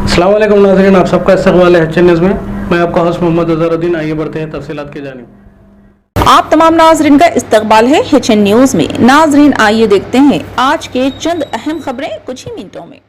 अस्सलाम वालेकुम नाज़रीन, आप सबका इस्तकबाल है एचएन न्यूज़ में। मैं आपका होस्ट मोहम्मद अज़हरुद्दीन। आइए बढ़ते हैं तफसीलात की जानिब। आप तमाम नाजरीन का इस्तकबाल है एचएन न्यूज़ में। नाजरीन आइए देखते हैं आज के चंद अहम खबरें कुछ ही मिनटों में।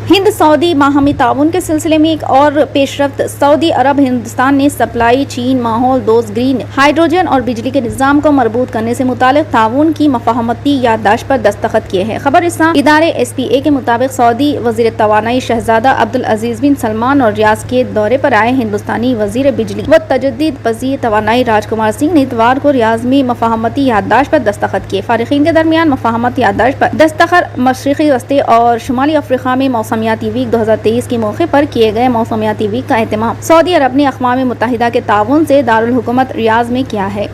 हिंद सऊदी बाहमी ताउन के सिलसिले में एक और पेशरफ्त। सऊदी अरब हिंदुस्तान ने सप्लाई चीन, माहौल दोस्त, ग्रीन हाइड्रोजन और बिजली के निज़ाम को मरबूत करने से मुतालिक ताउन की मफाहमती याददाश्त पर दस्तखत किए हैं। खबरिस्तान इदारे SPA के मुताबिक सऊदी वजीर तवानाई शहजादा अब्दुल अजीज बिन सलमान और रियाज के दौरे पर आए हिंदुस्तानी वजीर बिजली व तजद्दीद पजीर तवानाई राजकुमार सिंह ने इतवार को रियाज में मफाहमती याददाश्त पर दस्तखत किए। फारिकीन के दरमियान मफाहमत याददाश्त पर दस्तखत मशरिकी वस्ती और शुमाली अफ्रीका में मौसमियाती वीक 2023 के मौके पर किए गए मौसमियाती वीक का एहतमाम सऊदी अरब ने अक़वाम मुत्तहिदा के ताउन से दारुल हुकूमत रियाज में किया है।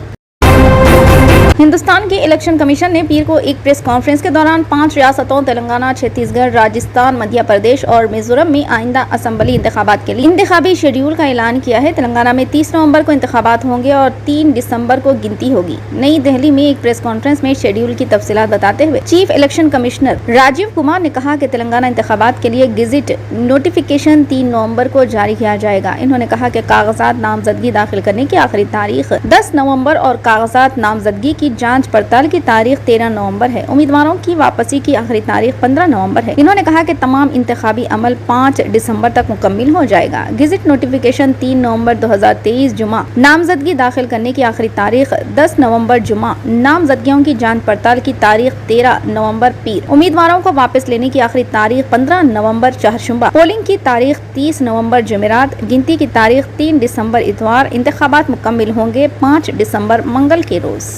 हिंदुस्तान के इलेक्शन कमीशन ने पीर को एक प्रेस कॉन्फ्रेंस के दौरान 5 रियासतों तेलंगाना, छत्तीसगढ़, राजस्थान, मध्य प्रदेश और मिजोरम में आइंदा असम्बली इंतखाबात के लिए इंतखाबी शेड्यूल का ऐलान किया है। तेलंगाना में 30 नवंबर को इंतखाबात होंगे और 3 दिसंबर को गिनती होगी। नई दिल्ली में एक प्रेस कॉन्फ्रेंस में शेड्यूल की तफसीलात बताते हुए chief election commissioner Rajiv Kumar ने कहा कि तेलंगाना इंतखाबात के लिए गेजेट नोटिफिकेशन 3 नवंबर को जारी किया जाएगा। इन्होंने कहा कि कागजात नामजदगी दाखिल करने की आखिरी तारीख 10 नवंबर और कागजात नामजदगी की जांच पड़ताल की तारीख 13 नवंबर है। उम्मीदवारों की वापसी की आखिरी तारीख 15 नवंबर है। इन्होंने कहा कि तमाम इंतखाबी अमल 5 दिसंबर तक मुकम्मिल हो जाएगा। गेजेट नोटिफिकेशन 3 नवंबर 2023 जुमा, नामजदगी दाखिल करने की आखिरी तारीख 10 नवंबर जुमा, नामजदगियों की जांच पड़ताल की तारीख 13 नवंबर पीर, उम्मीदवारों को वापस लेने की आखिरी तारीख 15 नवंबर चाहरशुम्बा, पोलिंग की तारीख 30 नवंबर जुमेरात, गिनती की तारीख 3 दिसंबर इतवार, इंतखाबात मुकम्मिल होंगे 5 दिसंबर मंगल के रोज।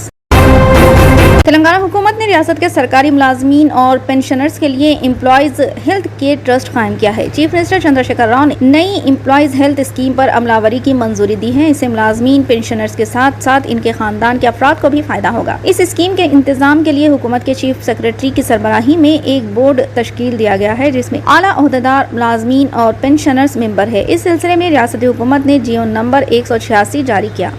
तेलंगाना हुकूमत ने रियासत के सरकारी मुलाजमीन और पेंशनर्स के लिए एम्प्लॉयज हेल्थ केयर ट्रस्ट कायम किया है। चीफ मिनिस्टर चंद्रशेखर राव ने नई एम्प्लॉयज हेल्थ स्कीम पर अमलावरी की मंजूरी दी है। इससे मुलाजमीन, पेंशनर्स के साथ साथ इनके खानदान के अफराद को भी फायदा होगा। इस स्कीम के इंतजाम के लिए हुकूमत के चीफ सेक्रेटरी की सरबराही में एक बोर्ड तश्कील दिया गया है, जिसमें आला ओहदेदार, मुलाजमीन और पेंशनर्स मेंबर है। इस सिलसिले में रियासती हुकूमत ने जियो नंबर 186 जारी किया।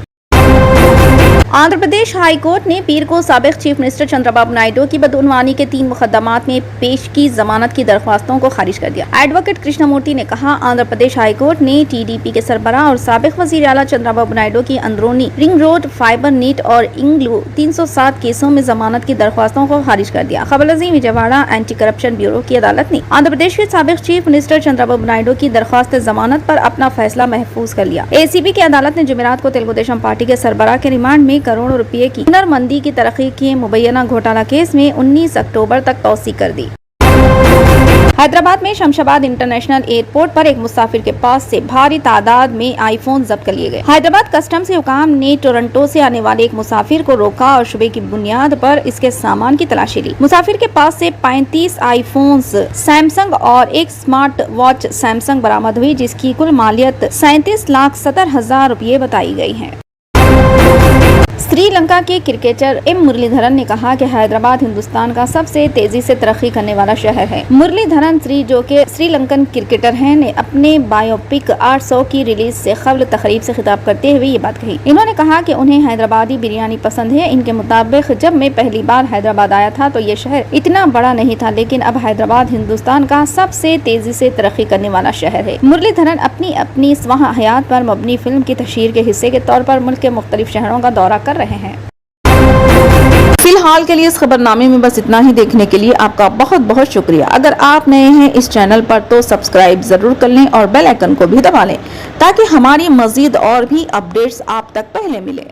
आंध्र प्रदेश हाई कोर्ट ने पीर को साबिक चीफ मिनिस्टर चंद्रबाबू नायडू की बदउनवानी के 3 मुकदमात में पेश की जमानत की दरख्वास्तों को खारिज कर दिया। एडवोकेट कृष्णमूर्ति ने कहा, आंध्र प्रदेश हाई कोर्ट ने TDP के सरबराह और साबिक वजीर आला चंद्रबाबू नायडू की अंदरूनी रिंग रोड, फाइबर नेट और इंग्लू 307 केसों में जमानत की दरख्वास्तों को खारिज कर दिया। खबर अजीम विजयवाड़ा एंटी करप्शन ब्यूरो की अदालत ने आंध्र प्रदेश के साबिक चीफ मिनिस्टर चंद्रबाबू नायडू की दरख्वास्त जमानत पर अपना फैसला महफूज कर लिया। ACB की अदालत ने जुमेरात को तेलुगु देशम पार्टी के सरबराह के रिमांड में करोड़ों रुपए की हुनरमंदी की तरक्की के मुबैना घोटाला केस में 19 अक्टूबर तक तौसीक कर दी। हैदराबाद में शमशाबाद इंटरनेशनल एयरपोर्ट पर एक मुसाफिर के पास से भारी तादाद में आईफोन जब्त कर लिए गए। हैदराबाद कस्टम से हुकाम ने टोरंटो से आने वाले एक मुसाफिर को रोका और शुबे की बुनियाद पर इसके सामान की तलाशी ली। मुसाफिर के पास से 35 आईफोन्स सैमसंग और एक स्मार्ट वॉच सैमसंग बरामद हुई, जिसकी कुल मालियत 37,70,000 रुपये बताई गई है। श्रीलंका के क्रिकेटर M मुरलीधरन ने कहा कि हैदराबाद हिंदुस्तान का सबसे तेजी से तरक्की करने वाला शहर है। मुरलीधरन जो कि श्रीलंकन क्रिकेटर हैं, ने अपने बायोपिक 800 की रिलीज से कबल तकरीब से खिताब करते हुए ये बात कही। इन्होंने कहा कि उन्हें हैदराबादी बिरयानी पसंद है। इनके मुताबिक जब मैं पहली बार हैदराबाद आया था तो ये शहर इतना बड़ा नहीं था, लेकिन अब हैदराबाद हिंदुस्तान का सबसे तेजी से तरक्की करने वाला शहर है। मुरलीधरन अपनी स्वाहा हयात पर मबनी फिल्म की तशहीर के हिस्से के तौर पर मुल्क के मुख्तलिफ शहरों का दौरा कर रहे हैं। फिलहाल के लिए इस खबरनामे में बस इतना ही। देखने के लिए आपका बहुत बहुत शुक्रिया। अगर आप नए हैं इस चैनल पर तो सब्सक्राइब जरूर कर लें और बेल आइकन को भी दबा लें, ताकि हमारी मजीद और भी अपडेट्स आप तक पहले मिले।